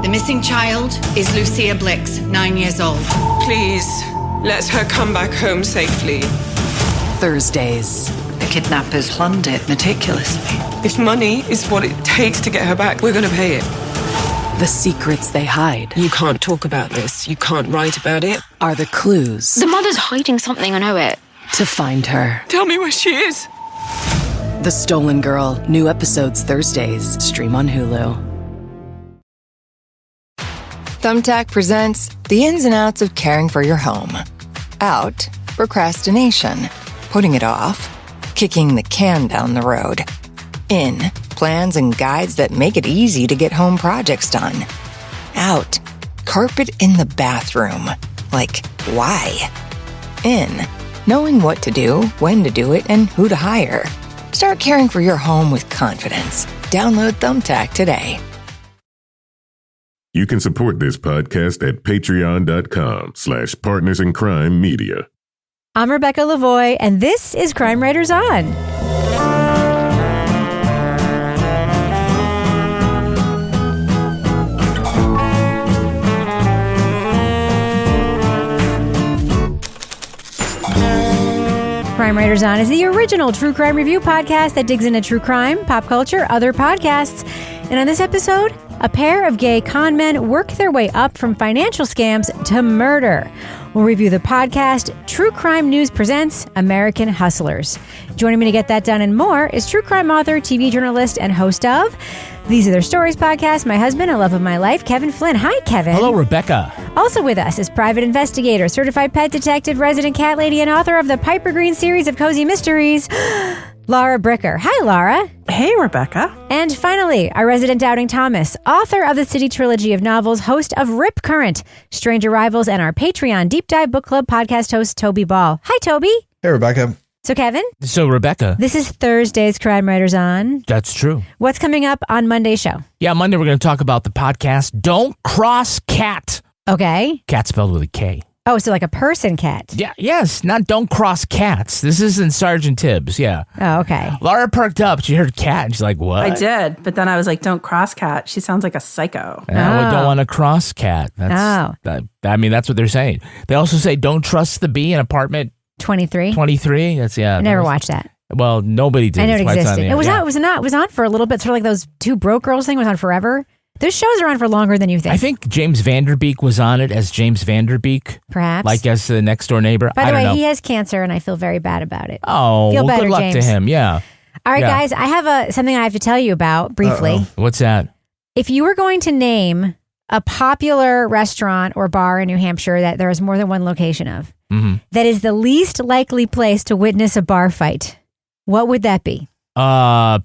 The missing child is Lucia Blix, 9 years old. Please, let her come back home safely. Thursdays. The kidnappers planned it meticulously. If money is what it takes to get her back, we're going to pay it. The secrets they hide. You can't talk about this. You can't write about it. Are the clues. The mother's hiding something, I know it. To find her. Tell me where she is. The Stolen Girl. New episodes Thursdays. Stream on Hulu. Thumbtack presents the ins and outs of caring for your home. Out, procrastination, putting it off, kicking the can down the road. In, plans and guides that make it easy to get home projects done. Out, carpet in the bathroom. Like, why? In, knowing what to do, when to do it, and who to hire. Start caring for your home with confidence. Download Thumbtack today. You can support this podcast at patreon.com/partnersincrimemedia. I'm Rebecca Lavoie, and this is Crime Writers On. Crime Writers On is the original true crime review podcast that digs into true crime, pop culture, other podcasts. And on this episode, a pair of gay con men work their way up from financial scams to murder. We'll review the podcast True Crime News Presents American Hustlers. Joining me to get that done and more is true crime author, TV journalist, and host of These Are Their Stories podcast, my husband and love of my life, Kevin Flynn. Hi, Kevin. Hello, Rebecca. Also with us is private investigator, certified pet detective, resident cat lady, and author of the Piper Green series of cozy mysteries, Laura Bricker. Hi, Laura. Hey, Rebecca. And finally, our resident doubting Thomas, author of the City trilogy of novels, host of Rip Current, Strange Arrivals, and our Patreon Deep Dive Book Club podcast host, Toby Ball. Hi, Toby. Hey, Rebecca. So, Kevin. So, Rebecca. This is Thursday's Crime Writers On. That's true. What's coming up on Monday's show? Yeah, Monday we're going to talk about the podcast Don't Cross Cat. Okay. Cat spelled with a K. Oh, so like a person cat. Yeah, yes, not Don't Cross Cats. This isn't Sergeant Tibbs, yeah. Oh, okay. Laura perked up. She heard cat, and she's like, what? I did, but then I was like, don't cross cat. She sounds like a psycho. Yeah, we don't want to cross cat. That's what they're saying. They also say don't trust the bee in apartment 23. 23. That's, yeah. I never watched that. Well, nobody did. I know it existed. It was yeah. It was on for a little bit, sort of like those Two Broke Girls thing was on forever. Those shows are on for longer than you think. I think James Vanderbeek was on it as James Vanderbeek. Perhaps. Like as the next door neighbor. By the way, know. he has cancer and I feel very bad about it. Oh, feel better, good luck James. to him. Yeah. All right, guys, I have something I have to tell you about briefly. Uh-oh. What's that? If you were going to name a popular restaurant or bar in New Hampshire that there is more than one location of, that is the least likely place to witness a bar fight, what would that be?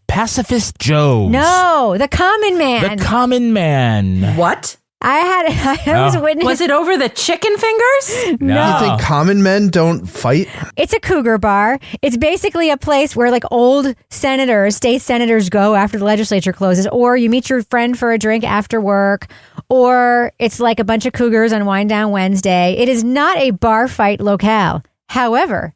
Pacifist Joe's. No, the Common Man. The Common Man. What? I was witness. Was it over the chicken fingers? No. You think common men don't fight? It's a cougar bar. It's basically a place where like old senators, state senators go after the legislature closes, or you meet your friend for a drink after work, or it's like a bunch of cougars on Wind Down Wednesday. It is not a bar fight locale. However,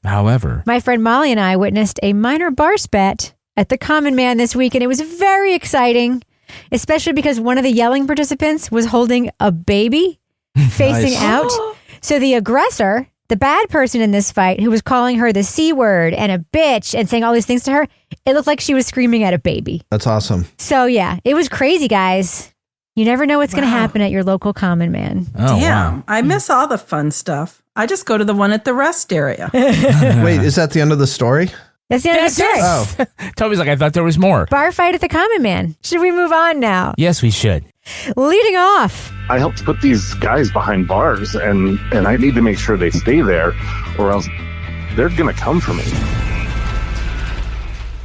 my friend Molly and I witnessed a minor bar spat at the Common Man this week, and it was very exciting, especially because one of the yelling participants was holding a baby facing out. So the aggressor, the bad person in this fight, who was calling her the C word and a bitch and saying all these things to her, it looked like she was screaming at a baby. That's awesome. So yeah, it was crazy, guys. You never know what's going to happen at your local Common Man. Oh, Damn, wow. I miss all the fun stuff. I just go to the one at the rest area. Wait, is that the end of the story? That's the end of the story. Oh. Toby's like, I thought there was more. Bar fight at the Common Man. Should we move on now? Yes, we should. Leading off. I helped put these guys behind bars, and I need to make sure they stay there, or else they're going to come for me.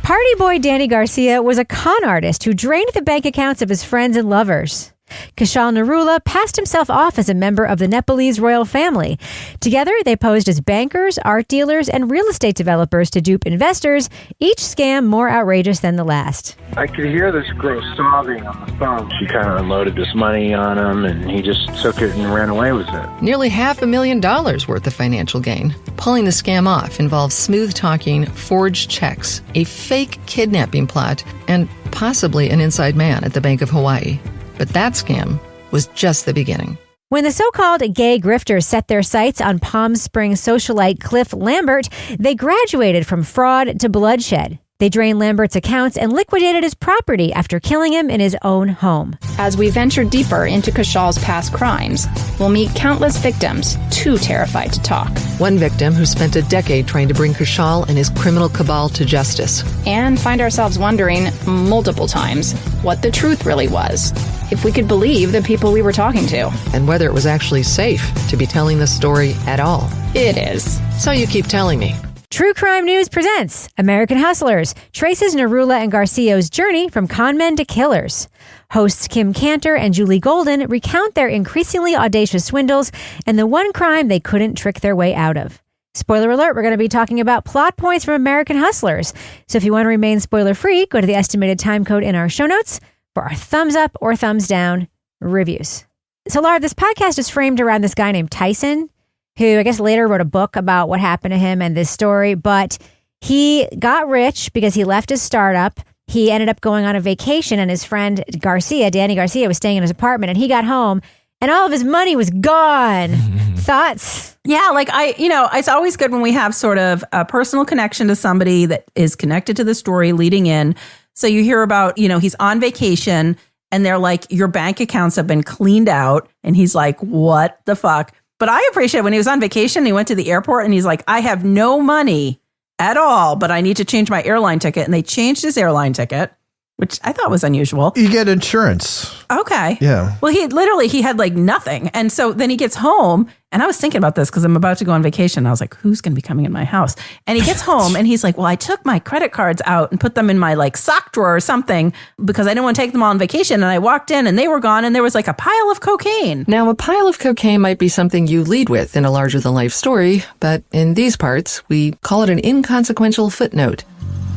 Party boy Danny Garcia was a con artist who drained the bank accounts of his friends and lovers. Kaushal Niroula passed himself off as a member of the Nepalese royal family. Together, they posed as bankers, art dealers, and real estate developers to dupe investors, each scam more outrageous than the last. I could hear this girl sobbing on the phone. She kind of unloaded this money on him, and he just took it and ran away with it. Nearly $500,000 worth of financial gain. Pulling the scam off involves smooth-talking, forged checks, a fake kidnapping plot, and possibly an inside man at the Bank of Hawaii. But that scam was just the beginning. When the so-called gay grifters set their sights on Palm Springs socialite Cliff Lambert, they graduated from fraud to bloodshed. They drained Lambert's accounts and liquidated his property after killing him in his own home. As we venture deeper into Kaushal's past crimes, we'll meet countless victims too terrified to talk. One victim who spent a decade trying to bring Kaushal and his criminal cabal to justice. And find ourselves wondering multiple times what the truth really was. If we could believe the people we were talking to. And whether it was actually safe to be telling the story at all. It is. So you keep telling me. True Crime News presents American Hustlers, traces Niroula and Garcia's journey from conmen to killers. Hosts Kim Kanter and Julie Golden recount their increasingly audacious swindles and the one crime they couldn't trick their way out of. Spoiler alert, we're going to be talking about plot points from American Hustlers. So if you want to remain spoiler-free, go to the estimated time code in our show notes for our thumbs up or thumbs down reviews. So Laura, this podcast is framed around this guy named Tyson, who I guess later wrote a book about what happened to him and this story, but he got rich because he left his startup. He ended up going on a vacation, and his friend Garcia, Danny Garcia, was staying in his apartment, and he got home and all of his money was gone. Thoughts? Yeah, it's always good when we have sort of a personal connection to somebody that is connected to the story leading in. So you hear about, he's on vacation and they're like, your bank accounts have been cleaned out. And he's like, what the fuck? But I appreciate when he was on vacation, he went to the airport and he's like, I have no money at all, but I need to change my airline ticket. And they changed his airline ticket, which I thought was unusual. You get insurance. Okay. Yeah. Well, he had like nothing. And so then he gets home, and I was thinking about this because I'm about to go on vacation. I was like, who's going to be coming in my house? And he gets home and he's like, well, I took my credit cards out and put them in my like sock drawer or something because I didn't want to take them all on vacation. And I walked in and they were gone and there was like a pile of cocaine. Now, a pile of cocaine might be something you lead with in a larger-than-life story, but in these parts, we call it an inconsequential footnote.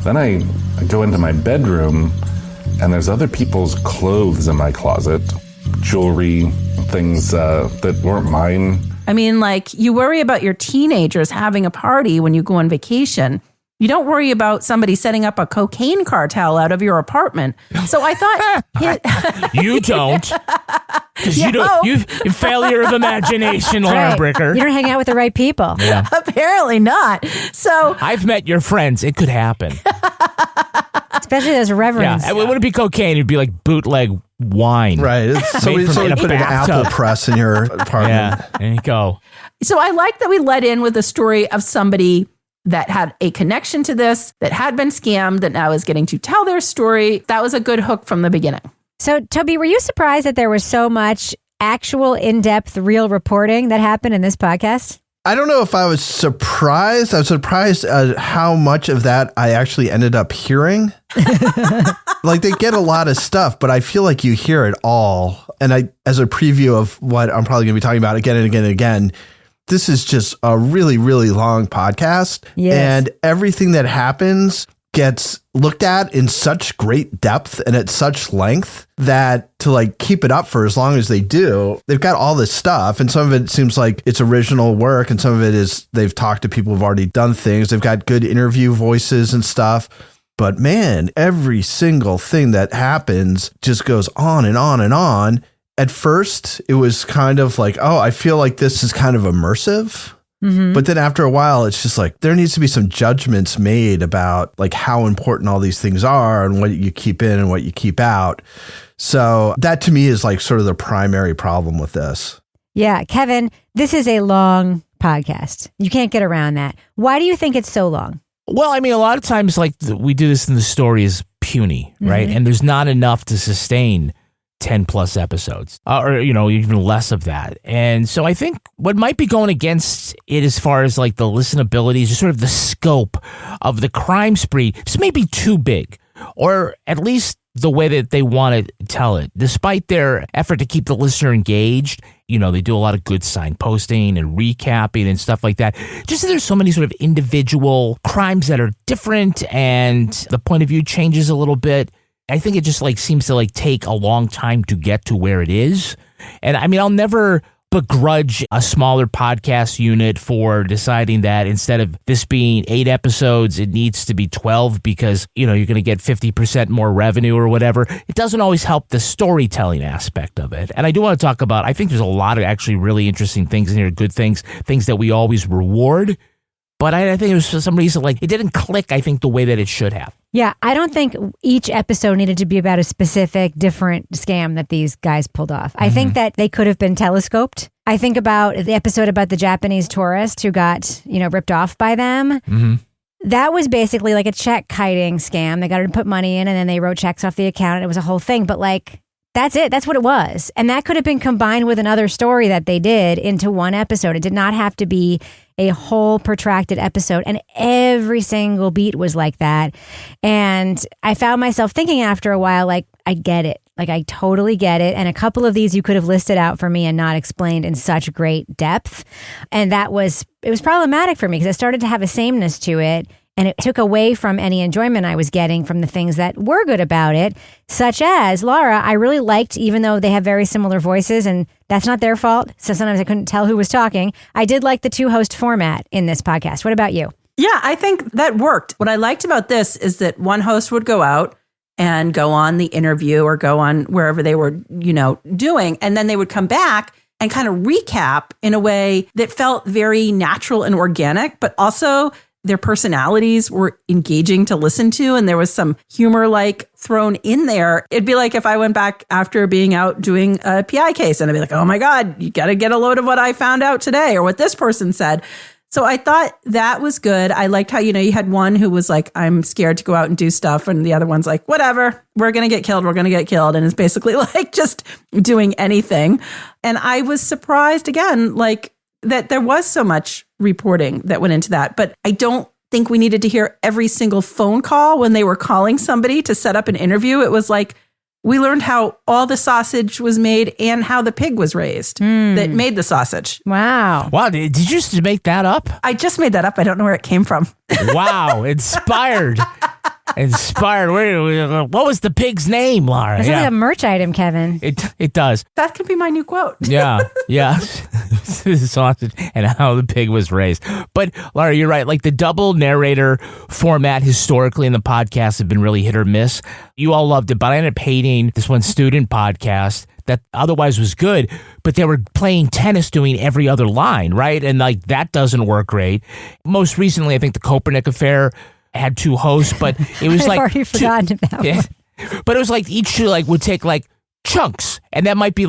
Then I go into my bedroom and there's other people's clothes in my closet, jewelry, things that weren't mine. I mean, like, you worry about your teenagers having a party when you go on vacation. You don't worry about somebody setting up a cocaine cartel out of your apartment. So I thought... You don't. Because you failure of imagination, Laura Bricker. You don't hang out with the right people. Yeah. Apparently not. So I've met your friends. It could happen. Especially those reverends. Yeah, it wouldn't be cocaine. It'd be like bootleg wine. Right. Somebody put an apple press in your apartment. Yeah, there you go. So I like that we led in with a story of somebody that had a connection to this, that had been scammed, that now is getting to tell their story. That was a good hook from the beginning. So, Toby, were you surprised that there was so much actual in-depth real reporting that happened in this podcast? I don't know if I was surprised. I was surprised at how much of that I actually ended up hearing. Like, they get a lot of stuff, but I feel like you hear it all. And as a preview of what I'm probably going to be talking about again and again and again, this is just a really, really long podcast. Yes. And everything that happens gets looked at in such great depth and at such length that to like keep it up for as long as they do, they've got all this stuff. And some of it seems like it's original work. And some of it is they've talked to people who've already done things. They've got good interview voices and stuff. But man, every single thing that happens just goes on and on and on. At first, it was kind of like, oh, I feel like this is kind of immersive. Mm-hmm. But then after a while, it's just like there needs to be some judgments made about like how important all these things are and what you keep in and what you keep out. So that to me is like sort of the primary problem with this. Yeah, Kevin, this is a long podcast. You can't get around that. Why do you think it's so long? Well, I mean, a lot of times like we do this in the story is puny, right? And there's not enough to sustain 10 plus episodes or, even less of that. And so I think what might be going against it as far as like the listenability is just sort of the scope of the crime spree just may be too big, or at least the way that they want to tell it. Despite their effort to keep the listener engaged, they do a lot of good signposting and recapping and stuff like that. Just that there's so many sort of individual crimes that are different and the point of view changes a little bit. I think it just like seems to like take a long time to get to where it is. And I mean, I'll never begrudge a smaller podcast unit for deciding that instead of this being 8 episodes, it needs to be 12 because, you're going to get 50% more revenue or whatever. It doesn't always help the storytelling aspect of it. And I do want to talk about, I think there's a lot of actually really interesting things in here, good things that we always reward. But I think it was for some reason, like, it didn't click, I think, the way that it should have. Yeah, I don't think each episode needed to be about a specific different scam that these guys pulled off. I think that they could have been telescoped. I think about the episode about the Japanese tourist who got, ripped off by them. That was basically like a check kiting scam. They got her to put money in and then they wrote checks off the account and it was a whole thing. But like, that's it. That's what it was. And that could have been combined with another story that they did into one episode. It did not have to be a whole protracted episode. And every single beat was like that. And I found myself thinking after a while, like, I get it. Like, I totally get it. And a couple of these you could have listed out for me and not explained in such great depth. And it was problematic for me because it started to have a sameness to it. And it took away from any enjoyment I was getting from the things that were good about it, such as Laura. I really liked, even though they have very similar voices, and that's not their fault. So sometimes I couldn't tell who was talking. I did like the 2-host format in this podcast. What about you? Yeah, I think that worked. What I liked about this is that one host would go out and go on the interview or go on wherever they were, doing, and then they would come back and kind of recap in a way that felt very natural and organic, but also their personalities were engaging to listen to, and there was some humor thrown in there. It'd be like if I went back after being out doing a PI case and I'd be like, oh my God, you got to get a load of what I found out today or what this person said. So I thought that was good. I liked how, you had one who was like, I'm scared to go out and do stuff. And the other one's like, whatever, we're going to get killed. We're going to get killed. And it's basically like just doing anything. And I was surprised again, that there was so much reporting that went into that. But I don't think we needed to hear every single phone call when they were calling somebody to set up an interview. It was like, we learned how all the sausage was made and how the pig was raised that made the sausage. Wow. Wow. Did you just make that up? I just made that up. I don't know where it came from. Wow. Inspired. What was the pig's name, Laura? This is like a merch item, Kevin. It does. That could be my new quote. Yeah. Sausage and how the pig was raised. But Laura, you're right. Like the double narrator format historically in the podcast have been really hit or miss. You all loved it, but I ended up hating this one student podcast that otherwise was good, but they were playing tennis doing every other line, right? And that doesn't work great. Most recently, I think the Kopernik affair had 2 hosts, but it was I've already forgotten about it. But it was like each would take chunks, and that might be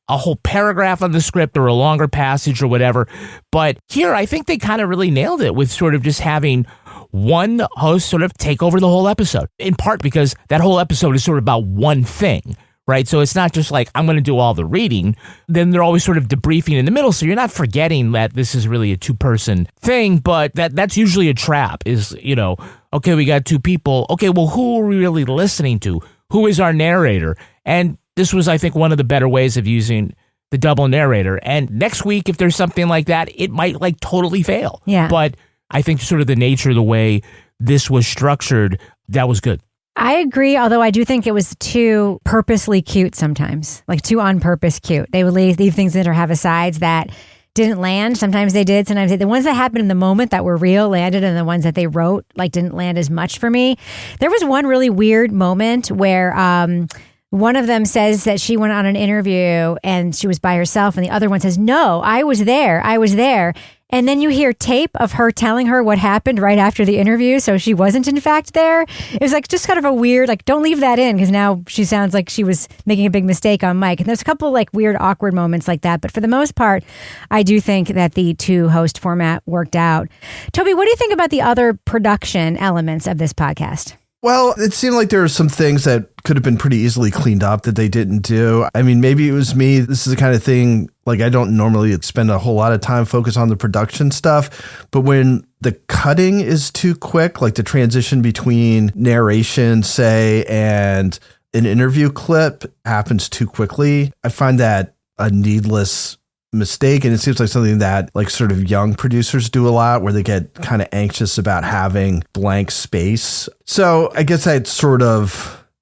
a whole paragraph on the script or a longer passage or whatever. But here, I think they kind of really nailed it with sort of just having one host sort of take over the whole episode, in part because that whole episode is sort of about one thing. Right. So it's not just like, I'm going to do all the reading. Then they're always sort of debriefing in the middle. So you're not forgetting that this is really a 2-person thing. But that's usually a trap is, okay, we got 2 people. Okay, well, who are we really listening to? Who is our narrator? And this was, I think, one of the better ways of using the double narrator. And next week, if there's something like that, it might totally fail. Yeah. But I think sort of the nature of the way this was structured, that was good. I agree, although I do think it was too purposely cute sometimes, too on purpose cute. They would leave things in or have asides that didn't land. Sometimes they did. Sometimes the ones that happened in the moment that were real landed, and the ones that they wrote didn't land as much for me. There was one really weird moment where one of them says that she went on an interview and she was by herself, and the other one says, no, I was there. And then you hear tape of her telling her what happened right after the interview. So she wasn't in fact there. It was just kind of a weird, don't leave that in because now she sounds like she was making a big mistake on mic. And there's a couple weird, awkward moments like that. But for the most part, I do think that the 2-host format worked out. Toby, what do you think about the other production elements of this podcast? Well, it seemed like there were some things that could have been pretty easily cleaned up that they didn't do. I mean, maybe it was me. This is the kind of thing, I don't normally spend a whole lot of time focused on the production stuff. But when the cutting is too quick, the transition between narration, say, and an interview clip happens too quickly, I find that a needless mistake. And it seems like something that sort of young producers do a lot, where they get kind of anxious about having blank space. So I guess that's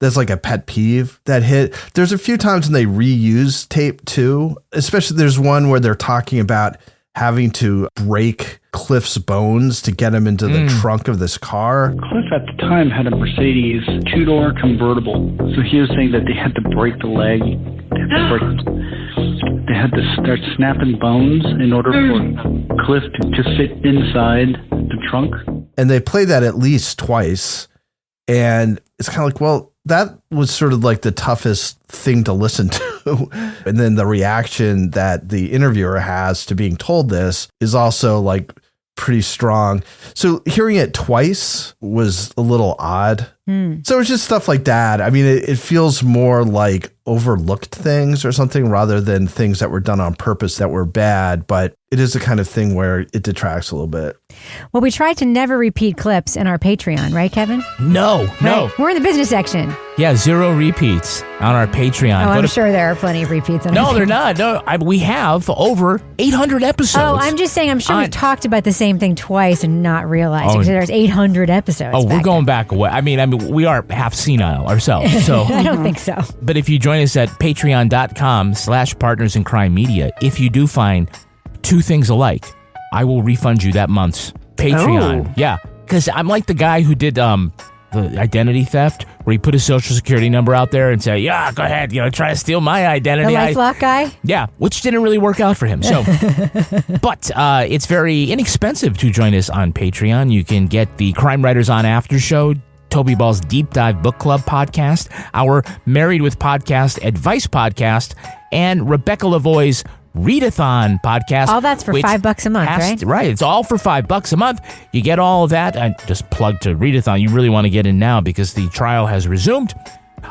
that's like a pet peeve that hit. There's a few times when they reuse tape too, especially there's one where they're talking about having to break Cliff's bones to get him into the trunk of this car. Cliff at the time had a Mercedes 2-door convertible. So he was saying that they had to break the leg. They had to start snapping bones in order for Cliff to just fit inside the trunk. And they play that at least twice. And it's kind of like, well, that was sort of like the toughest thing to listen to. And then the reaction that the interviewer has to being told this is also like pretty strong. So hearing it twice was a little odd. So it's just stuff like that. I mean, it feels more like overlooked things or something rather than things that were done on purpose that were bad. But it is the kind of thing where it detracts a little bit. Well, we tried to never repeat clips in our Patreon, right, Kevin? No. We're in the business section. Yeah, 0 repeats on our Patreon. Oh, I'm sure there are plenty of repeats. No, they're not. No, we have over 800 episodes. Oh, I'm just saying, I'm sure we've talked about the same thing twice and not realized because there's 800 episodes. Oh, we're going back away. I mean, we are half senile ourselves. So I don't think so. But if you join us at patreon.com/partnersincrimemedia, if you do find two things alike, I will refund you that month's Patreon. Oh. Yeah, because I'm like the guy who did the identity theft, where he put his social security number out there and said, yeah, go ahead, try to steal my identity. The LifeLock guy? Yeah, which didn't really work out for him. So, but it's very inexpensive to join us on Patreon. You can get the Crime Writers On After Show, Toby Ball's Deep Dive Book Club podcast, our Married with Podcast Advice podcast, and Rebecca Lavoie's Readathon podcast. All that's for $5 a month, right? Right. It's all for $5 a month. You get all of that. And just plug to Readathon. You really want to get in now because the trial has resumed.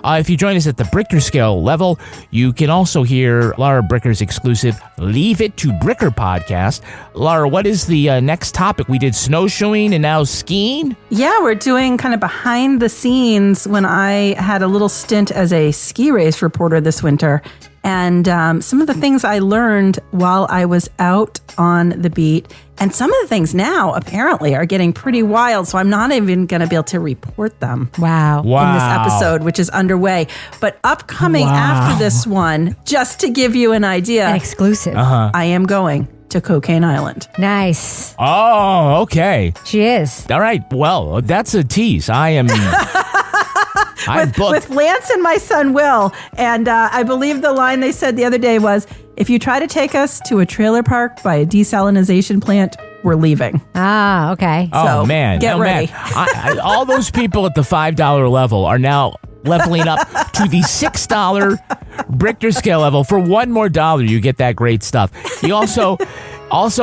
If you join us at the Bricker scale level, you can also hear Laura Bricker's exclusive Leave It to Bricker podcast. Laura, what is the next topic? We did snowshoeing and now skiing? Yeah, we're doing kind of behind the scenes when I had a little stint as a ski race reporter this winter. And some of the things I learned while I was out on the beat. And some of the things now apparently are getting pretty wild. So I'm not even going to be able to report them. Wow. In this episode, which is underway. But upcoming after this one, just to give you an idea. An exclusive. I am going to Cocaine Island. Nice. Oh, okay. She is. All right. Well, that's a tease. I am... with Lance and my son Will. And I believe the line they said the other day was, if you try to take us to a trailer park by a desalinization plant, we're leaving. Ah, okay. Oh, so man. Get ready. Man. All those people at the $5 level are now leveling up to the $6 Brichter scale level. For $1 more, you get that great stuff. You also,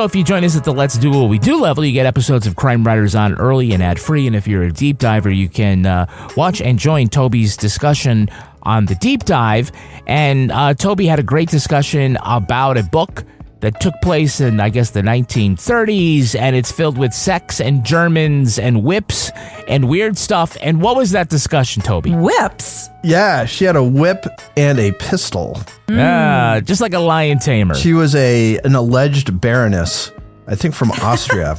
if you join us at the Let's Do What We Do level, you get episodes of Crime Writers On early and ad-free. And if you're a deep diver, you can watch and join Toby's discussion on the deep dive. And Toby had a great discussion about a book that took place in, I guess, the 1930s, and it's filled with sex and Germans and whips and weird stuff. And what was that discussion, Toby? Whips? Yeah, she had a whip and a pistol. Just like a lion tamer. She was an alleged baroness, I think from Austria.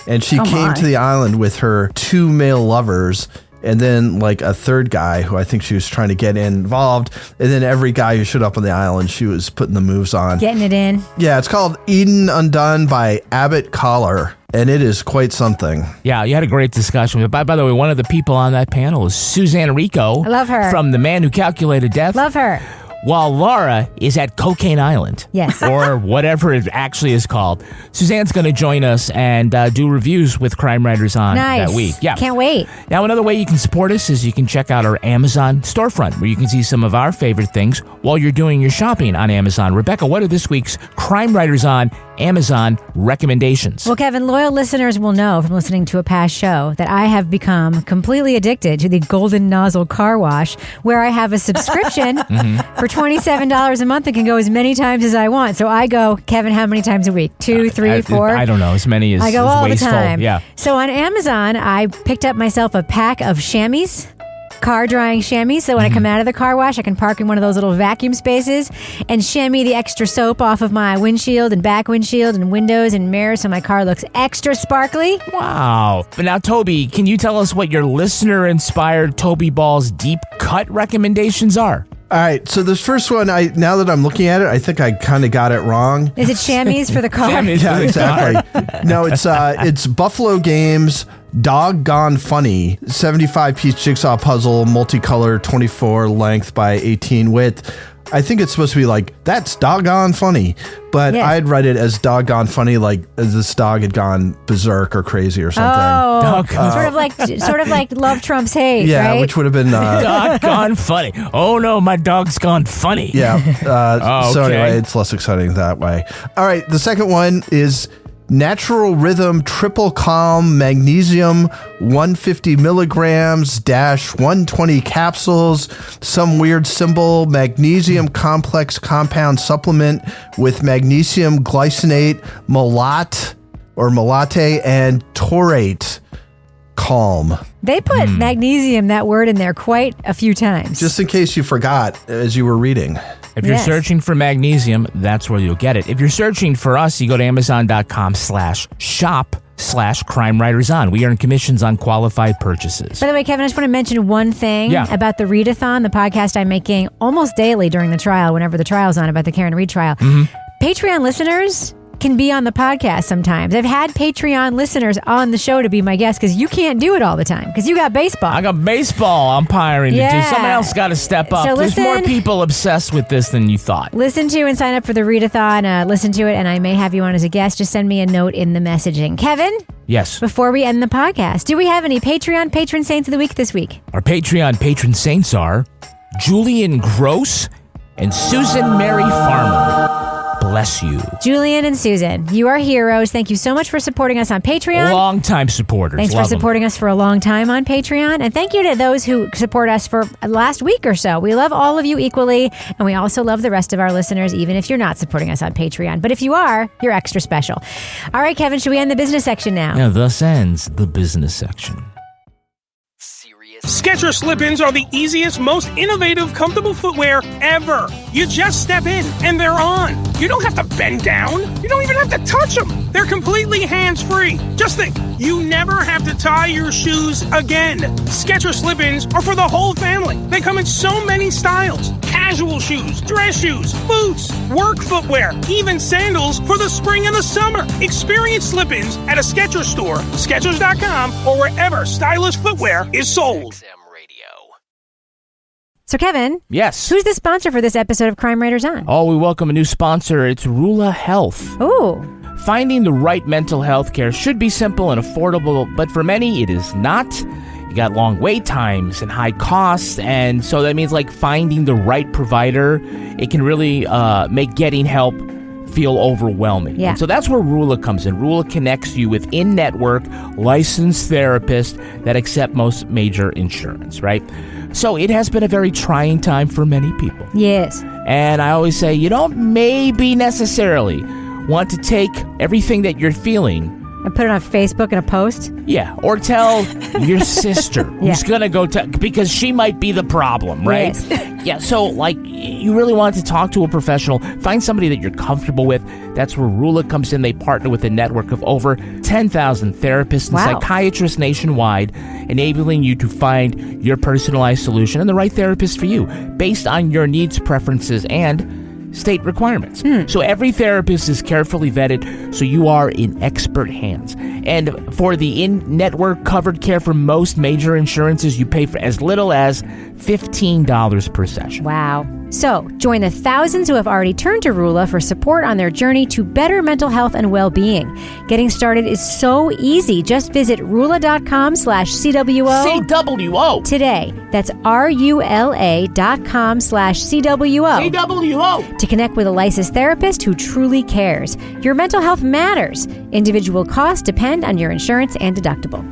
And she came to the island with her 2 male lovers and then like a third guy who I think she was trying to get involved. And then every guy who showed up on the island, she was putting the moves on. Getting it in. Yeah, it's called Eden Undone by Abbott Collar. And it is quite something. Yeah, you had a great discussion. By the way, one of the people on that panel is Suzanne Rico. I love her. From The Man Who Calculated Death. Love her. While Laura is at Cocaine Island. Yes. Or whatever it actually is called. Suzanne's going to join us and do reviews with Crime Writers On that week. Yeah. Can't wait. Now, another way you can support us is you can check out our Amazon storefront, where you can see some of our favorite things while you're doing your shopping on Amazon. Rebecca, what are this week's Crime Writers On Amazon recommendations? Well, Kevin, loyal listeners will know from listening to a past show that I have become completely addicted to the Golden Nozzle Car Wash, where I have a subscription for $27 a month. It can go as many times as I want. So I go, Kevin, how many times a week? 2, 3, 4? I don't know. As many as I go as all wasteful. the time. Yeah. So on Amazon, I picked up myself a pack of chamois. car drying chamois. So when I come out of the car wash, I can park in one of those little vacuum spaces and chamois the extra soap off of my windshield and back windshield and windows and mirrors so my car looks extra sparkly. Wow. But now, Toby, can you tell us what your listener-inspired Toby Ball's deep cut recommendations are? All right, so this first one, now that I'm looking at it, I think I kind of got it wrong. Is it chamois for the car? Yeah, exactly. No, it's Buffalo Games Doggone Funny, 75-piece jigsaw puzzle, multicolor, 24 length by 18 width. I think it's supposed to be like, that's doggone funny. But Yeah. I'd read it as doggone funny, like as this dog had gone berserk or crazy or something. Oh, sort of like love trumps hate, Yeah, right? which would have been... Doggone funny. Oh, no, my dog's gone funny. Yeah. So okay. anyway, it's less exciting that way. All right. The second one is Natural Rhythm Triple Calm Magnesium 150 milligrams dash 120 capsules. Some weird symbol. Magnesium complex compound supplement with magnesium glycinate, malate and taurate. Calm. They put magnesium, that word, in there quite a few times. Just in case you forgot as you were reading. If you're searching for magnesium, that's where you'll get it. If you're searching for us, you go to amazon.com/shop/Crime Writers On. We earn commissions on qualified purchases. By the way, Kevin, I just want to mention one thing about the Readathon, the podcast I'm making almost daily during the trial, whenever the trial's on, about the Karen Reed trial. Patreon listeners can be on the podcast sometimes. I've had Patreon listeners on the show to be my guest because you can't do it all the time because you got baseball. I got baseball umpiring to do. Yeah. Someone else got to step up. So There's more listen- people obsessed with this than you thought. Listen to and sign up for the Readathon. Listen to it, and I may have you on as a guest. Just send me a note in the messaging. Kevin, Yes. before we end the podcast, do we have any Patreon patron saints of the week this week? Our Patreon patron saints are Julian Gross and Susan Mary Farmer. Bless you. Julian and Susan, you are heroes. Thank you so much for supporting us on Patreon. Long-time supporters. Thanks for Love 'em. supporting us for a long time on Patreon. And thank you to those who support us for last week or so. We love all of you equally. And we also love the rest of our listeners, even if you're not supporting us on Patreon. But if you are, you're extra special. All right, Kevin, should we end the business section now? Yeah, thus ends the business section. Skechers slip-ins are the easiest, most innovative, comfortable footwear ever. You just step in and they're on. You don't have to bend down. You don't even have to touch them. They're completely hands-free. Just think, you never have to tie your shoes again. Skechers slip-ins are for the whole family. They come in so many styles. Casual shoes, dress shoes, boots, work footwear, even sandals for the spring and the summer. Experience slip-ins at a Skechers store, Skechers.com, or wherever stylish footwear is sold. So, Kevin. Yes. Who's the sponsor for this episode of Crime Writers On? Oh, we welcome a new sponsor. It's Niroula Health. Ooh. Finding the right mental health care should be simple and affordable, but for many, it is not. You got long wait times and high costs, and so that means like finding the right provider, it can really make getting help feel overwhelming. Yeah. And so that's where Niroula comes in. Niroula connects you with in-network licensed therapists that accept most major insurance, right? So it has been a very trying time for many people. Yes. And I always say, you don't maybe necessarily want to take everything that you're feeling And put it on Facebook in a post? Yeah, or tell your sister who's going to go because she might be the problem, right? Yes. Yeah, so like you really want to talk to a professional, find somebody that you're comfortable with. That's where Niroula comes in. They partner with a network of over 10,000 therapists and psychiatrists nationwide, enabling you to find your personalized solution and the right therapist for you based on your needs, preferences, and state requirements. So every therapist is carefully vetted, so you are in expert hands. And for the in-network covered care for most major insurances, you pay for as little as $15 per session. Wow. So join the thousands who have already turned to Niroula for support on their journey to better mental health and well-being. Getting started is so easy. Just visit Niroula.com/CWO. CWO. Today. That's RULA.com/CWO. CWO. To connect with a licensed therapist who truly cares. Your mental health matters. Individual costs depend on your insurance and deductible.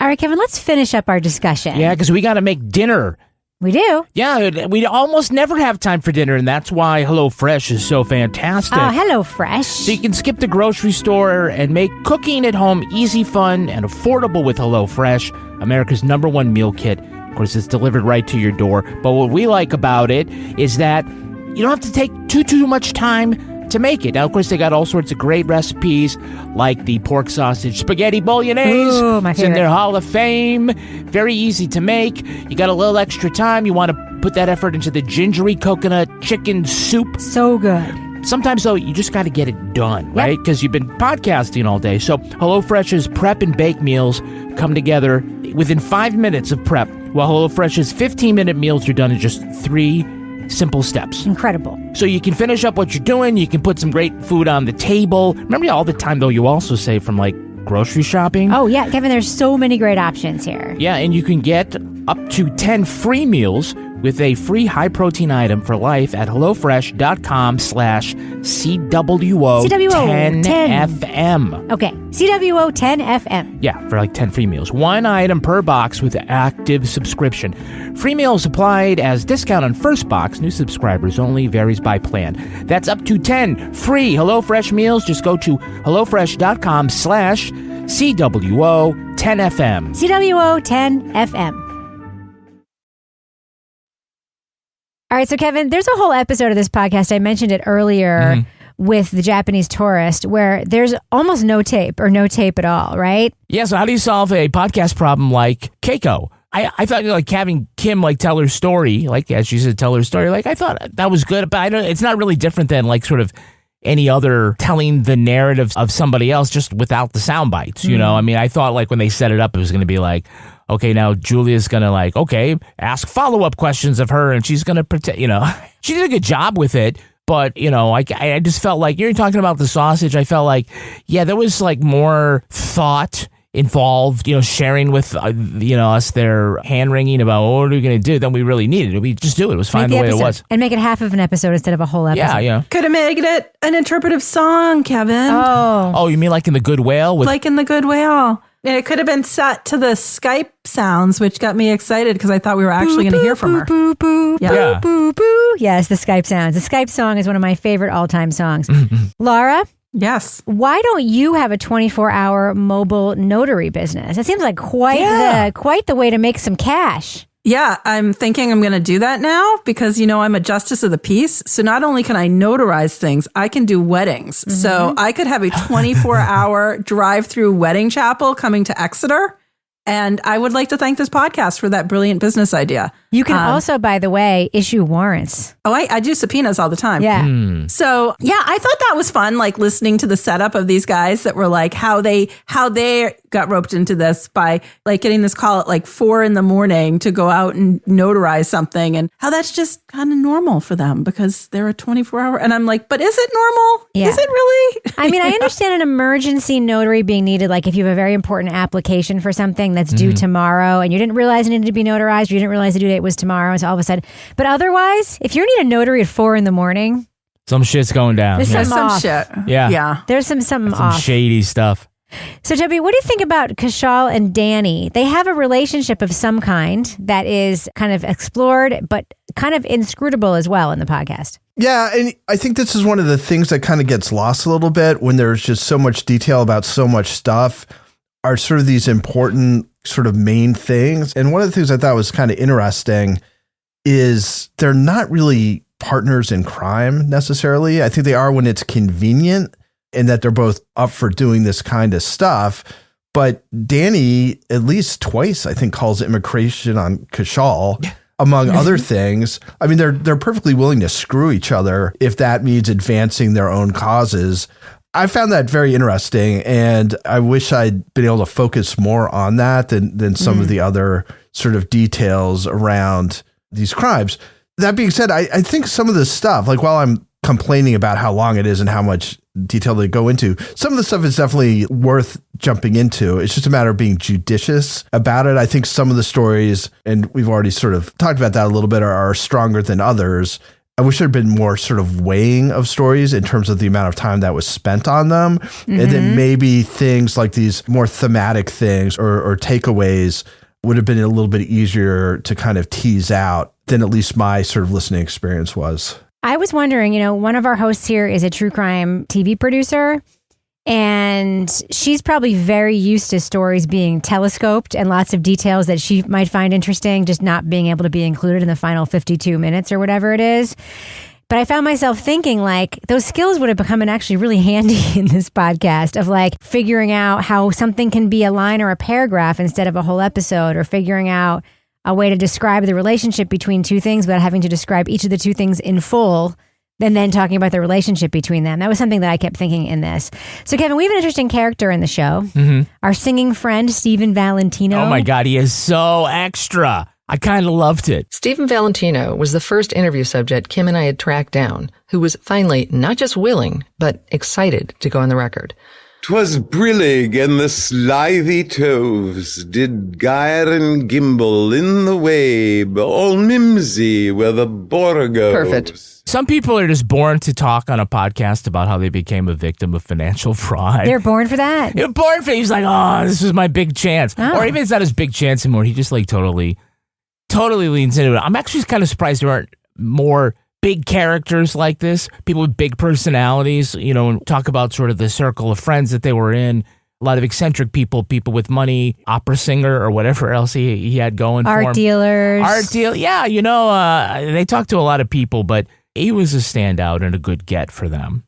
All right, Kevin, let's finish up our discussion. Yeah, because we got to make dinner. We do. Yeah, we almost never have time for dinner, and that's why HelloFresh is so fantastic. Oh, HelloFresh. So you can skip the grocery store and make cooking at home easy, fun, and affordable with HelloFresh, America's #1 meal kit. course, it's delivered right to your door. But what we like about it is that you don't have to take too much time to make it. Now, of course, they got all sorts of great recipes, like the pork sausage spaghetti bolognese. Ooh, my It's in favorite. their Hall of Fame. Very easy to make. You got a little extra time. You want to put that effort into the gingery coconut chicken soup. So good. Sometimes, though, you just got to get it done, right? Because you've been podcasting all day. So HelloFresh's prep and bake meals come together within 5 minutes of prep, while HelloFresh's 15-minute meals are done in just 3 simple steps. Incredible. So you can finish up what you're doing. You can put some great food on the table. Remember, all the time, though, you also save from, like, grocery shopping. Oh, yeah, Kevin, there's so many great options here. Yeah, and you can get up to 10 free meals with a free high-protein item for life at HelloFresh.com/CWO10FM. Okay, CWO10FM. Yeah, for like 10 free meals. 1 item per box with active subscription. Free meals applied as discount on first box. New subscribers only. Varies by plan. That's up to 10 free HelloFresh meals. Just go to HelloFresh.com/CWO10FM. CWO10FM. All right, so Kevin, there's a whole episode of this podcast, I mentioned it earlier, with the Japanese tourist, where there's almost no tape or no tape at all, right? Yeah, so how do you solve a podcast problem like Keiko? I thought like having Kim like tell her story, like as she said, tell her story, like I thought that was good, but it's not really different than like sort of any other telling the narrative of somebody else just without the sound bites, you know? I mean, I thought like when they set it up, it was going to be like, okay, now Julia's going to like, okay, ask follow-up questions of her and she's going to pretend, you know, she did a good job with it. But, you know, I just felt like, you're talking about the sausage. I felt like, yeah, there was like more thought involved, you know, sharing with, us their hand-wringing about what are we going to do than we really needed. We just do it. It was fine the way it was. And make it half of an episode instead of a whole episode. Yeah. Could have made it an interpretive song, Kevin. Oh, you mean like in The Good Whale? Like in The Good Whale. And it could have been set to the Skype sounds, which got me excited because I thought we were actually going to hear from her. Boo, boo, Yeah. boo, boo, boo. Yes, the Skype sounds. The Skype song is one of my favorite all-time songs. Laura? Yes. Why don't you have a 24-hour mobile notary business? It seems like quite the way to make some cash. Yeah, I'm thinking I'm going to do that now because, I'm a justice of the peace. So not only can I notarize things, I can do weddings. Mm-hmm. So I could have a 24-hour drive-through wedding chapel coming to Exeter. And I would like to thank this podcast for that brilliant business idea. You can also, by the way, issue warrants. Oh, I do subpoenas all the time. Yeah. So, yeah, I thought that was fun, like listening to the setup of these guys that were like how they got roped into this by like getting this call at like 4 a.m. to go out and notarize something and how that's just kind of normal for them because they're a 24-hour. And I'm like, but is it normal? Yeah. Is it really? I mean, I understand an emergency notary being needed, like if you have a very important application for something that's due tomorrow and you didn't realize it needed to be notarized, or you didn't realize the due date was tomorrow, so all of a sudden. But otherwise, if you need a notary at 4 a.m, some shit's going down. there's something Some off. shit. Yeah. There's something Some off. shady stuff. So, Toby, what do you think about Kaushal and Danny? They have a relationship of some kind that is kind of explored, but kind of inscrutable as well in the podcast. Yeah, and I think this is one of the things that kind of gets lost a little bit when there's just so much detail about so much stuff, are sort of these important sort of main things. And one of the things I thought was kind of interesting is they're not really partners in crime necessarily. I think they are when it's convenient and that they're both up for doing this kind of stuff. But Danny, at least twice, I think, calls immigration on Kaushal, among other things. I mean, they're perfectly willing to screw each other if that means advancing their own causes. I found that very interesting, and I wish I'd been able to focus more on that than some of the other sort of details around these crimes. That being said, I think some of this stuff, like while I'm complaining about how long it is and how much detail they go into, some of the stuff is definitely worth jumping into. It's just a matter of being judicious about it. I think some of the stories, and we've already sort of talked about that a little bit, are stronger than others. I wish there'd been more sort of weighing of stories in terms of the amount of time that was spent on them. And then maybe things like these more thematic things or takeaways would have been a little bit easier to kind of tease out than at least my sort of listening experience was. I was wondering, one of our hosts here is a true crime TV producer. And she's probably very used to stories being telescoped and lots of details that she might find interesting, just not being able to be included in the final 52 minutes or whatever it is. But I found myself thinking like those skills would have become actually really handy in this podcast of like figuring out how something can be a line or a paragraph instead of a whole episode, or figuring out a way to describe the relationship between two things without having to describe each of the two things in full, and then talking about the relationship between them. That was something that I kept thinking in this. So Kevin, we have an interesting character in the show. Our singing friend, Stephen Valentino. Oh my God, he is so extra. I kind of loved it. Stephen Valentino was the first interview subject Kim and I had tracked down, who was finally not just willing, but excited to go on the record. 'Twas brillig and the slithy toves did gyre and gimble in the wabe, all mimsy were the borgos. Perfect. Some people are just born to talk on a podcast about how they became a victim of financial fraud. They're born for that. You're born for it. He's like, oh, this is my big chance. Oh. Or even it's not his big chance anymore. He just like totally leans into it. I'm actually kind of surprised there aren't more big characters like this, people with big personalities, you know, and talk about sort of the circle of friends that they were in. A lot of eccentric people with money, opera singer or whatever else he had going for him. Art dealers. Yeah, you know, they talk to a lot of people, but he was a standout and a good get for them.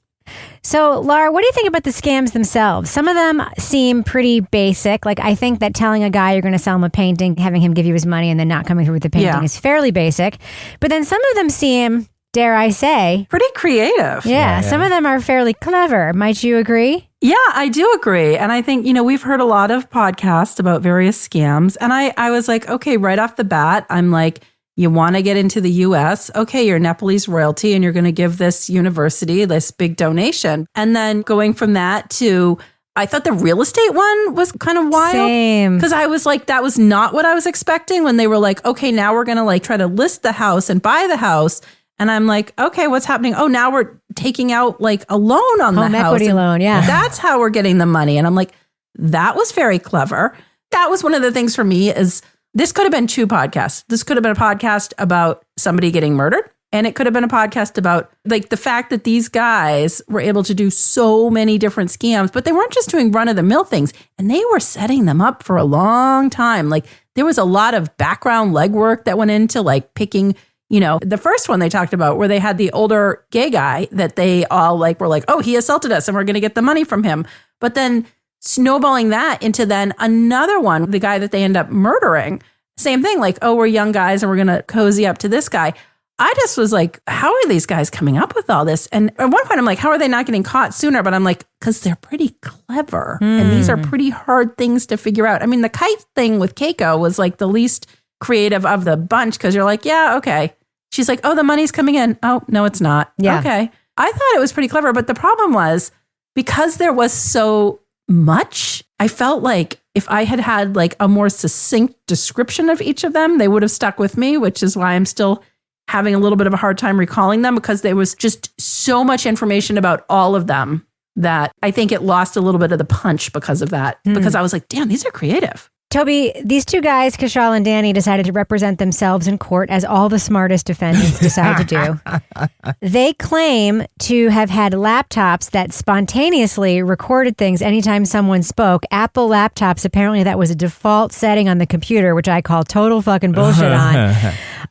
So, Laura, what do you think about the scams themselves? Some of them seem pretty basic. Like, I think that telling a guy you're going to sell him a painting, having him give you his money, and then not coming through with the painting is fairly basic. But then some of them seem, dare I say, pretty creative. Yeah, some of them are fairly clever. Might you agree? Yeah, I do agree. And I think, you know, we've heard a lot of podcasts about various scams. And I was like, okay, right off the bat, I'm like, you want to get into the US? Okay, you're Nepalese royalty and you're going to give this university this big donation. And then going from that to, I thought the real estate one was kind of wild. Same. Because I was like, that was not what I was expecting when they were like, okay, now we're going to like try to list the house and buy the house. And I'm like, okay, what's happening? Oh, now we're taking out like a loan on the house. Home equity loan, yeah. That's how we're getting the money. And I'm like, that was very clever. That was one of the things for me is this could have been two podcasts. This could have been a podcast about somebody getting murdered. And it could have been a podcast about like the fact that these guys were able to do so many different scams, but they weren't just doing run of the mill things. And they were setting them up for a long time. Like there was a lot of background legwork that went into like picking, you know, the first one they talked about where they had the older gay guy that they all like were like, oh, he assaulted us and we're going to get the money from him. But then snowballing that into then another one, the guy that they end up murdering, same thing, like, oh, we're young guys and we're going to cozy up to this guy. I just was like, how are these guys coming up with all this? And at one point I'm like, how are they not getting caught sooner? But I'm like, because they're pretty clever. And these are pretty hard things to figure out. I mean, the kite thing with Keiko was like the least creative of the bunch because you're like, yeah, okay. She's like, oh, the money's coming in. Oh, no, it's not. Yeah. Okay. I thought it was pretty clever. But the problem was because there was so much, I felt like if I had had like a more succinct description of each of them, they would have stuck with me, which is why I'm still having a little bit of a hard time recalling them because there was just so much information about all of them that I think it lost a little bit of the punch because of that. Because I was like, damn, these are creative. Toby, these two guys, Kaushal and Danny, decided to represent themselves in court as all the smartest defendants decide to do. They claim to have had laptops that spontaneously recorded things anytime someone spoke. Apple laptops, apparently that was a default setting on the computer, which I call total fucking bullshit on.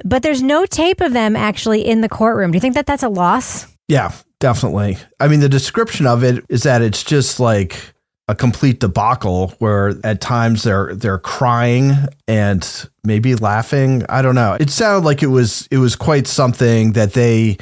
But there's no tape of them actually in the courtroom. Do you think that that's a loss? Yeah, definitely. I mean, the description of it is that it's just like a complete debacle where at times they're crying and maybe laughing. I don't know. It sounded like it was quite something that they,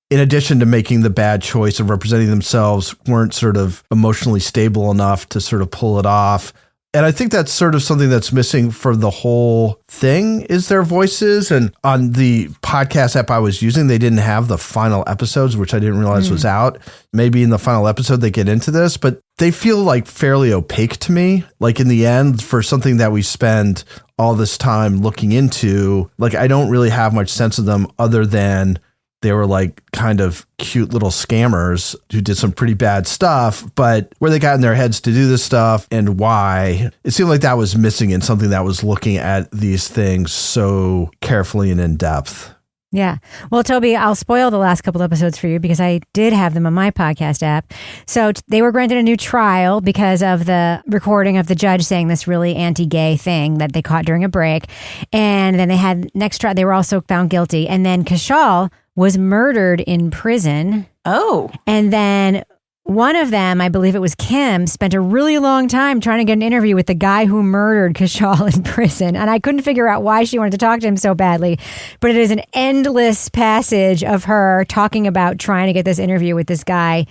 in addition to making the bad choice of representing themselves, weren't sort of emotionally stable enough to sort of pull it off. And I think that's sort of something that's missing for the whole thing is their voices. And on the podcast app I was using, they didn't have the final episodes, which I didn't realize was out. Maybe in the final episode they get into this, but they feel like fairly opaque to me. Like in the end, for something that we spend all this time looking into, like I don't really have much sense of them other than they were like kind of cute little scammers who did some pretty bad stuff, but where they got in their heads to do this stuff and why, it seemed like that was missing in something that was looking at these things so carefully and in depth. Yeah. Well, Toby, I'll spoil the last couple episodes for you because I did have them on my podcast app. So they were granted a new trial because of the recording of the judge saying this really anti-gay thing that they caught during a break. And then they had next trial. They were also found guilty. And then Kaushal was murdered in prison. Oh. And then one of them, I believe it was Kim, spent a really long time trying to get an interview with the guy who murdered Kaushal in prison. And I couldn't figure out why she wanted to talk to him so badly. But it is an endless passage of her talking about trying to get this interview with this guy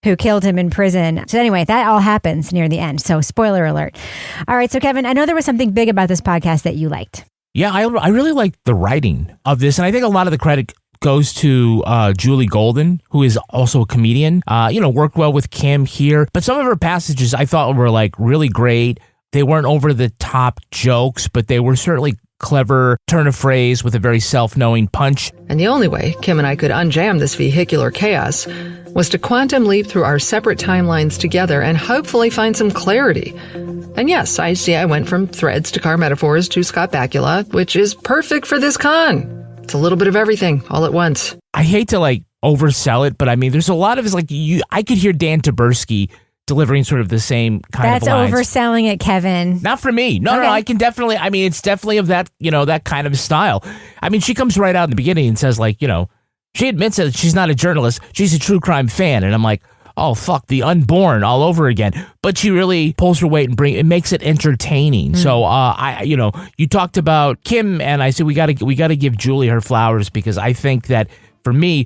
who killed him in prison. So anyway, that all happens near the end. So spoiler alert. All right. So Kevin, I know there was something big about this podcast that you liked. Yeah, I really liked the writing of this. And I think a lot of the credit goes to Julie Golden, who is also a comedian. Worked well with Kim here. But some of her passages I thought were like really great. They weren't over the top jokes, but they were certainly clever turn of phrase with a very self-knowing punch. And the only way Kim and I could unjam this vehicular chaos was to quantum leap through our separate timelines together and hopefully find some clarity. And yes, I went from threads to car metaphors to Scott Bakula, which is perfect for this con. It's a little bit of everything all at once. I hate to oversell it, but I mean, there's a lot of I could hear Dan Taberski delivering sort of the same kind of lines. That's overselling it, Kevin. Not for me. No, I can definitely, it's definitely of that, that kind of style. I mean, she comes right out in the beginning and says she admits that she's not a journalist. She's a true crime fan. And I'm like, oh, fuck, the unborn all over again. But she really pulls her weight and it makes it entertaining. So, you talked about Kim, and I said we got to give Julie her flowers because I think that for me,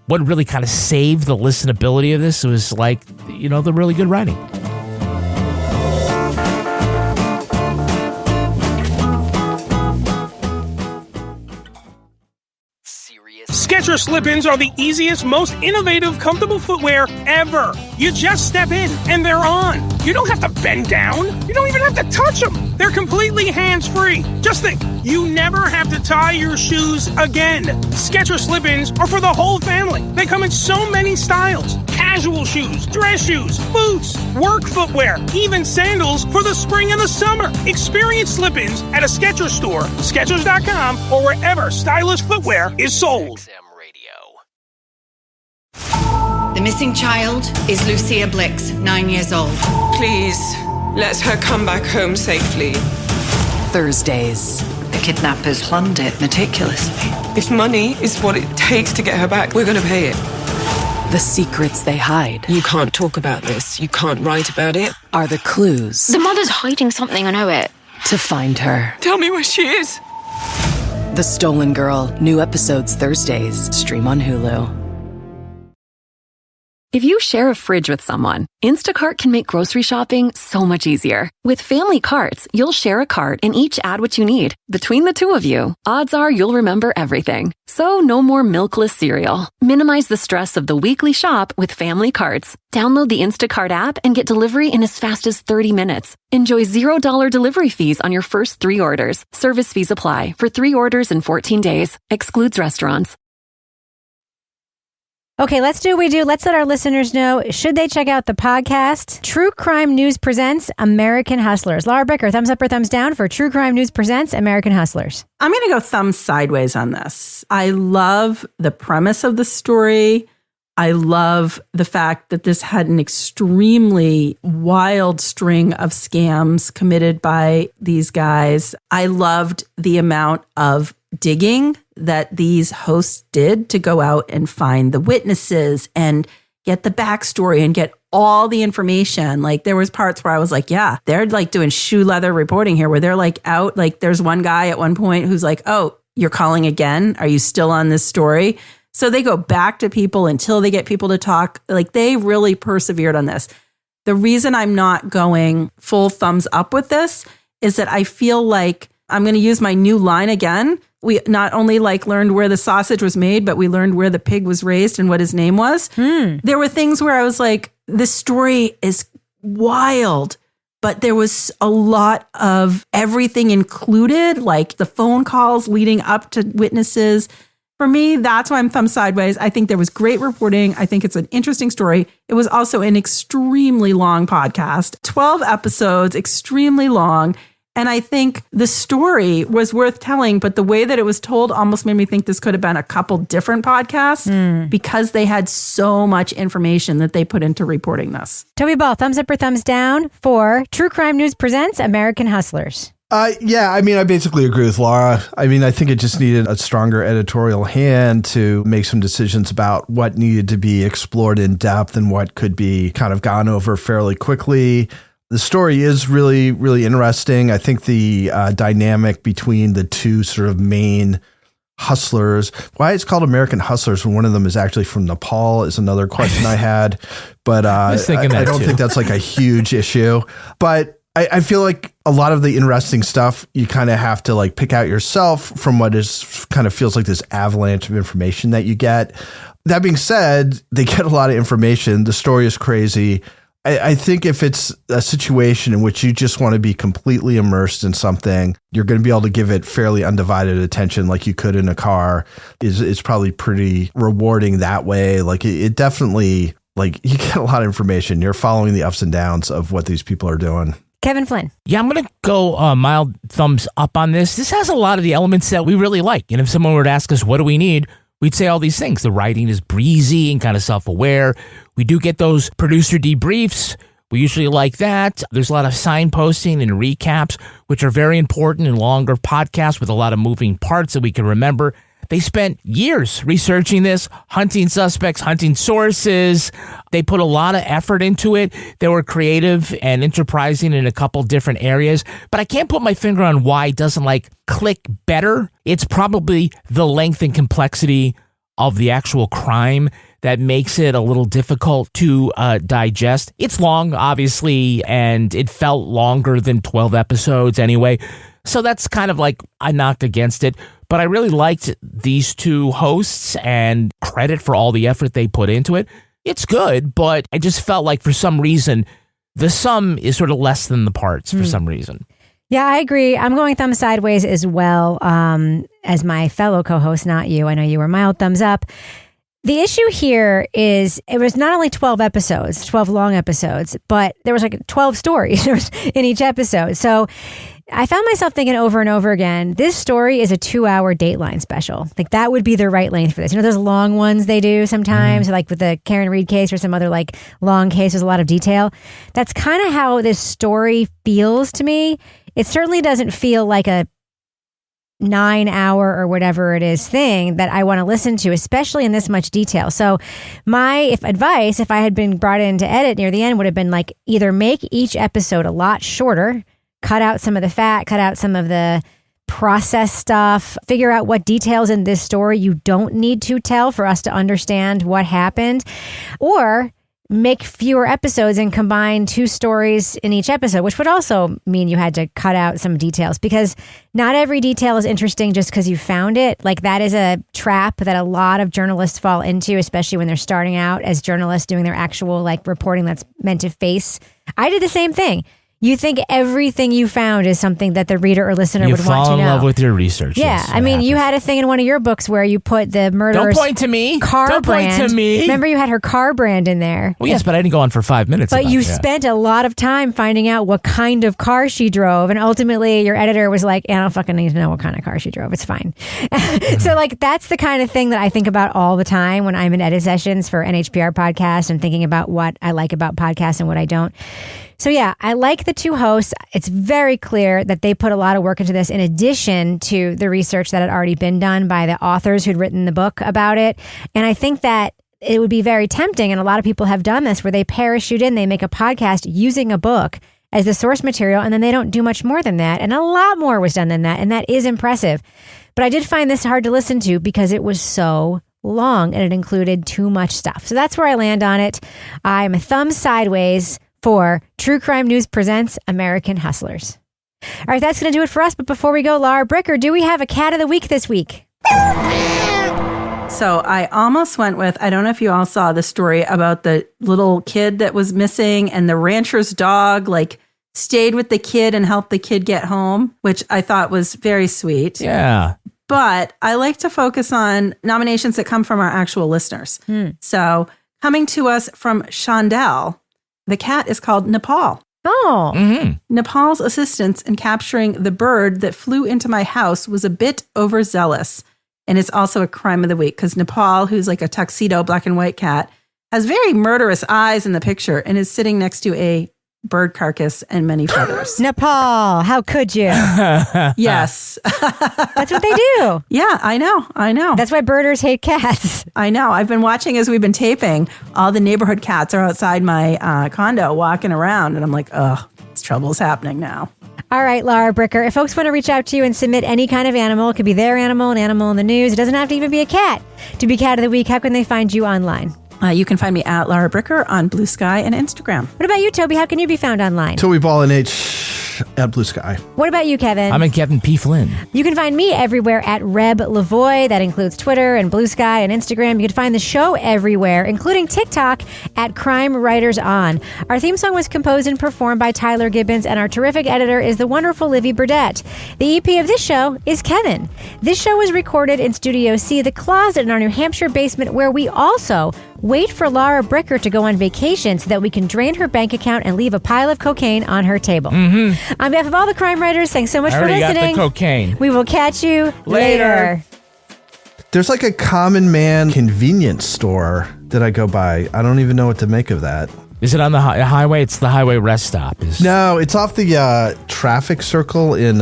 what really kind of saved the listenability of this was the really good writing. Skechers slip-ins are the easiest, most innovative, comfortable footwear ever. You just step in, and they're on. You don't have to bend down. You don't even have to touch them. They're completely hands-free. Just think, you never have to tie your shoes again. Skechers slip-ins are for the whole family. They come in so many styles. Casual shoes, dress shoes, boots, work footwear, even sandals for the spring and the summer. Experience slip-ins at a Skechers store, Skechers.com, or wherever stylish footwear is sold. The missing child is Lucia Blix, 9 years old. Please, let her come back home safely. Thursdays. The kidnappers planned it meticulously. If money is what it takes to get her back, we're going to pay it. The secrets they hide. You can't talk about this. You can't write about it. Are the clues. The mother's hiding something, I know it. To find her. Tell me where she is. The Stolen Girl. New episodes Thursdays. Stream on Hulu. If you share a fridge with someone, Instacart can make grocery shopping so much easier. With family carts, you'll share a cart and each add what you need. Between the two of you, odds are you'll remember everything. So no more milkless cereal. Minimize the stress of the weekly shop with family carts. Download the Instacart app and get delivery in as fast as 30 minutes. Enjoy $0 delivery fees on your first 3 orders. Service fees apply for 3 orders in 14 days. Excludes restaurants. Okay, let's do what we do. Let's let our listeners know, should they check out the podcast? True Crime News presents American Hustlers. Laura Bricker, thumbs up or thumbs down for True Crime News presents American Hustlers? I'm going to go thumbs sideways on this. I love the premise of the story. I love the fact that this had an extremely wild string of scams committed by these guys. I loved the amount of digging that these hosts did to go out and find the witnesses and get the backstory and get all the information. There was parts where I was like, yeah, they're doing shoe leather reporting here where they're out. There's one guy at one point who's like, oh, you're calling again? Are you still on this story? So they go back to people until they get people to talk. They really persevered on this. The reason I'm not going full thumbs up with this is that I feel like I'm going to use my new line again. We not only learned where the sausage was made, but we learned where the pig was raised and what his name was. There were things where I was like, this story is wild, but there was a lot of everything included, like the phone calls leading up to witnesses. For me, that's why I'm thumb sideways. I think there was great reporting. I think it's an interesting story. It was also an extremely long podcast, 12 episodes, extremely long. And I think the story was worth telling, but the way that it was told almost made me think this could have been a couple different podcasts because they had so much information that they put into reporting this. Toby Ball, thumbs up or thumbs down for True Crime News Presents American Hustlers? Yeah, I mean, I basically agree with Laura. I mean, I think it just needed a stronger editorial hand to make some decisions about what needed to be explored in depth and what could be kind of gone over fairly quickly. The story is really, really interesting. I think the dynamic between the two sort of main hustlers, why it's called American Hustlers when one of them is actually from Nepal is another question I had. But I don't think that's like a huge issue. But I feel like a lot of the interesting stuff you kind of have to like pick out yourself from what is kind of feels like this avalanche of information that you get. That being said, they get a lot of information. The story is crazy. I think if it's a situation in which you just want to be completely immersed in something, you're going to be able to give it fairly undivided attention like you could in a car. It's probably pretty rewarding that way. Like it definitely, like you get a lot of information. You're following the ups and downs of what these people are doing. Kevin Flynn. Yeah, I'm going to go mild thumbs up on this. This has a lot of the elements that we really like. And if someone were to ask us, what do we need? We'd say all these things. The writing is breezy and kind of self-aware. We do get those producer debriefs. We usually like that. There's a lot of signposting and recaps, which are very important in longer podcasts with a lot of moving parts that we can remember. They spent years researching this, hunting suspects, hunting sources. They put a lot of effort into it. They were creative and enterprising in a couple different areas, but I can't put my finger on why it doesn't like click better. It's probably the length and complexity of the actual crime that makes it a little difficult to digest. It's long, obviously, and it felt longer than 12 episodes anyway. So that's kind of like I knocked against it. But I really liked these two hosts and credit for all the effort they put into it. It's good, but I just felt like for some reason, the sum is sort of less than the parts for some reason. Yeah, I agree. I'm going thumbs sideways as well as my fellow co-host, not you. I know you were mild thumbs up. The issue here is it was not only 12 episodes, 12 long episodes, but there was like 12 stories in each episode. So I found myself thinking over and over again, this story is a 2-hour Dateline special. Like that would be the right length for this. You know, those long ones they do sometimes, like with the Karen Reed case or some other like long case with a lot of detail. That's kind of how this story feels to me. It certainly doesn't feel like a 9-hour or whatever it is thing that I want to listen to, especially in this much detail. So my advice, if I had been brought in to edit near the end, would have been like either make each episode a lot shorter, cut out some of the fat, cut out some of the process stuff, figure out what details in this story you don't need to tell for us to understand what happened, or make fewer episodes and combine 2 stories in each episode, which would also mean you had to cut out some details because not every detail is interesting just because you found it. Like that is a trap that a lot of journalists fall into, especially when they're starting out as journalists doing their actual like reporting that's meant to face. I did the same thing. You think everything you found is something that the reader or listener would want to know. You fall in love with your research. Yeah. Yes, I mean, you had a thing in one of your books where you put the murderer's Don't point to me. Car Don't brand. point to me. Remember you had her car brand in there. Well, yes, but I didn't go on for 5 minutes. But you spent a lot of time finding out what kind of car she drove. And ultimately your editor was like, I don't fucking need to know what kind of car she drove. It's fine. So like, that's the kind of thing that I think about all the time when I'm in edit sessions for NHPR podcasts and thinking about what I like about podcasts and what I don't. So yeah, I like the 2 hosts. It's very clear that they put a lot of work into this in addition to the research that had already been done by the authors who'd written the book about it. And I think that it would be very tempting, and a lot of people have done this, where they parachute in, they make a podcast using a book as the source material, and then they don't do much more than that. And a lot more was done than that, and that is impressive. But I did find this hard to listen to because it was so long and it included too much stuff. So that's where I land on it. I'm a thumb sideways for True Crime News Presents American Hustlers. All right, that's going to do it for us. But before we go, Laura Bricker, do we have a cat of the week this week? So I almost went with, I don't know if you all saw the story about the little kid that was missing and the rancher's dog like stayed with the kid and helped the kid get home, which I thought was very sweet. Yeah. But I like to focus on nominations that come from our actual listeners. So coming to us from Chandel, the cat is called Nepal. Oh. Mm-hmm. Nepal's assistance in capturing the bird that flew into my house was a bit overzealous. And it's also a crime of the week because Nepal, who's like a tuxedo black and white cat, has very murderous eyes in the picture and is sitting next to a bird carcass and many feathers. Nepal, how could you? Yes. That's what they do. Yeah, I know. That's why birders hate cats. I know. I've been watching as we've been taping. All the neighborhood cats are outside my condo walking around. And I'm like, trouble's happening now. All right, Laura Bricker, if folks want to reach out to you and submit any kind of animal, it could be their animal, an animal in the news. It doesn't have to even be a cat. To be Cat of the Week, how can they find you online? You can find me at Laura Bricker on Blue Sky and Instagram. What about you, Toby? How can you be found online? Toby Ball NH at Blue Sky. What about you, Kevin? I'm at Kevin P. Flynn. You can find me everywhere at Reb Lavoie. That includes Twitter and Blue Sky and Instagram. You can find the show everywhere, including TikTok at Crime Writers On. Our theme song was composed and performed by Tyler Gibbons, and our terrific editor is the wonderful Livy Burdett. The EP of this show is Kevin. This show was recorded in Studio C, the closet in our New Hampshire basement, where we also wait for Laura Bricker to go on vacation so that we can drain her bank account and leave a pile of cocaine on her table. Mm-hmm. On behalf of all the crime writers, thanks so much for listening. Got the cocaine. We will catch you later. There's like a common man convenience store that I go by. I don't even know what to make of that. Is it on the highway? It's the highway rest stop. No, it's off the traffic circle in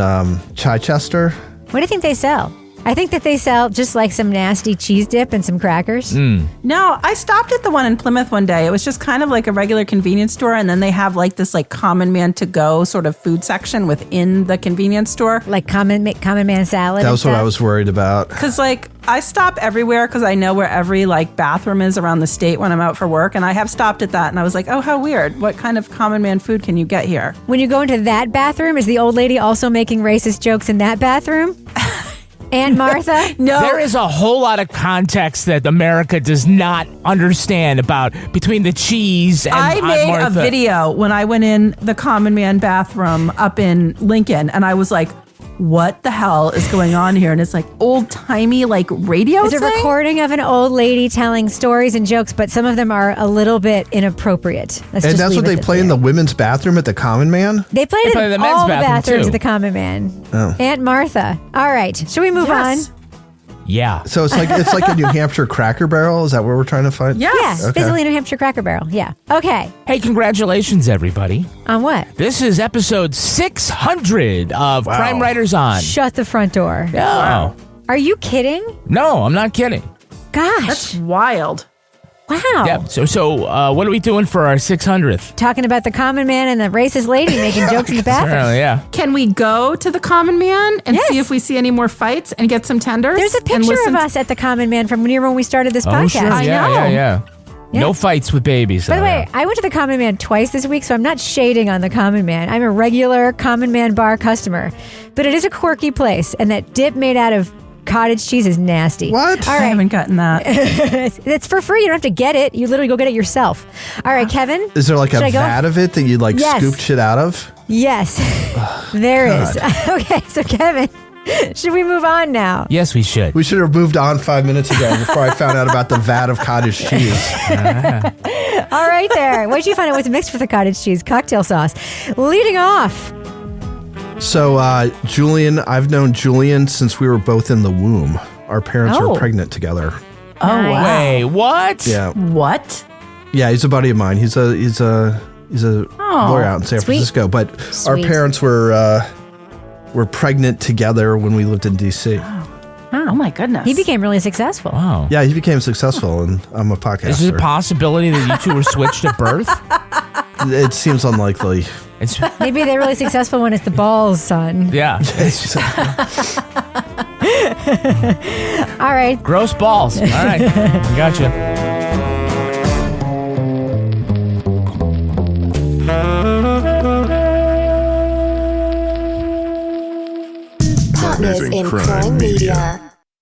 Chichester. What do you think they sell? I think that they sell just like some nasty cheese dip and some crackers. No, I stopped at the one in Plymouth one day. It was just kind of like a regular convenience store. And then they have like this like common man to go sort of food section within the convenience store. Like common man salad. That was what I was worried about. Because like I stop everywhere because I know where every like bathroom is around the state when I'm out for work. And I have stopped at that. And I was like, oh, how weird. What kind of common man food can you get here? When you go into that bathroom, is the old lady also making racist jokes in that bathroom? Aunt Martha? No. There is a whole lot of context that America does not understand about between the cheese and I made Martha. a video when I went in the common man bathroom up in Lincoln, and I was like, what the hell is going on here? And it's like old-timey like radio It's a recording of an old lady telling stories and jokes, but some of them are a little bit inappropriate. And that's what they play in the women's bathroom at the Common Man? They played it in all the bathrooms too. at the Common Man. Oh. Aunt Martha. All right. Should we move on? Yeah. So it's like a New Hampshire Cracker Barrel? Is that what we're trying to find? Yes. Okay. Basically a New Hampshire Cracker Barrel. Yeah. Okay. Hey, congratulations, everybody. On what? This is episode 600 of Crime Writers On. Shut the front door. No. Wow. Are you kidding? No, I'm not kidding. Gosh. That's wild. Wow. Yeah. So what are we doing for our 600th? Talking about the common man and the racist lady making jokes in the bathroom. Yeah. Can we go to the common man and see if we see any more fights and get some tenders? There's a picture of us at the common man from near when we started this podcast. Sure. Yeah. No fights with babies. By the way, I went to the Common Man twice this week, so I'm not shading on the Common Man. I'm a regular Common Man bar customer. But it is a quirky place, and that dip made out of cottage cheese is nasty. What? All right. I haven't gotten that. It's for free. You don't have to get it. You literally go get it yourself. All right, Kevin. Is there like a should I go? vat of it that you like Yes. scooped shit out of? Yes, there is. Okay, so Kevin, should we move on now? Yes, we should. We should have moved on 5 minutes ago before I found out about the vat of cottage cheese. All right there. What did you find out was mixed with the cottage cheese? Cocktail sauce. Leading off. So, Julian, I've known Julian since we were both in the womb. Our parents were pregnant together. Oh, wow. Wait, what? Yeah. What? Yeah, he's a buddy of mine. He's a lawyer out in San Francisco. But our parents were pregnant together when we lived in D.C. Oh my goodness. He became really successful. Wow. Yeah, he became successful, and I'm a podcaster. Is there a possibility that you two were switched at birth? It seems unlikely. Maybe they're really successful when it's the balls, son. Yeah. All right. Gross balls. All right. Gotcha.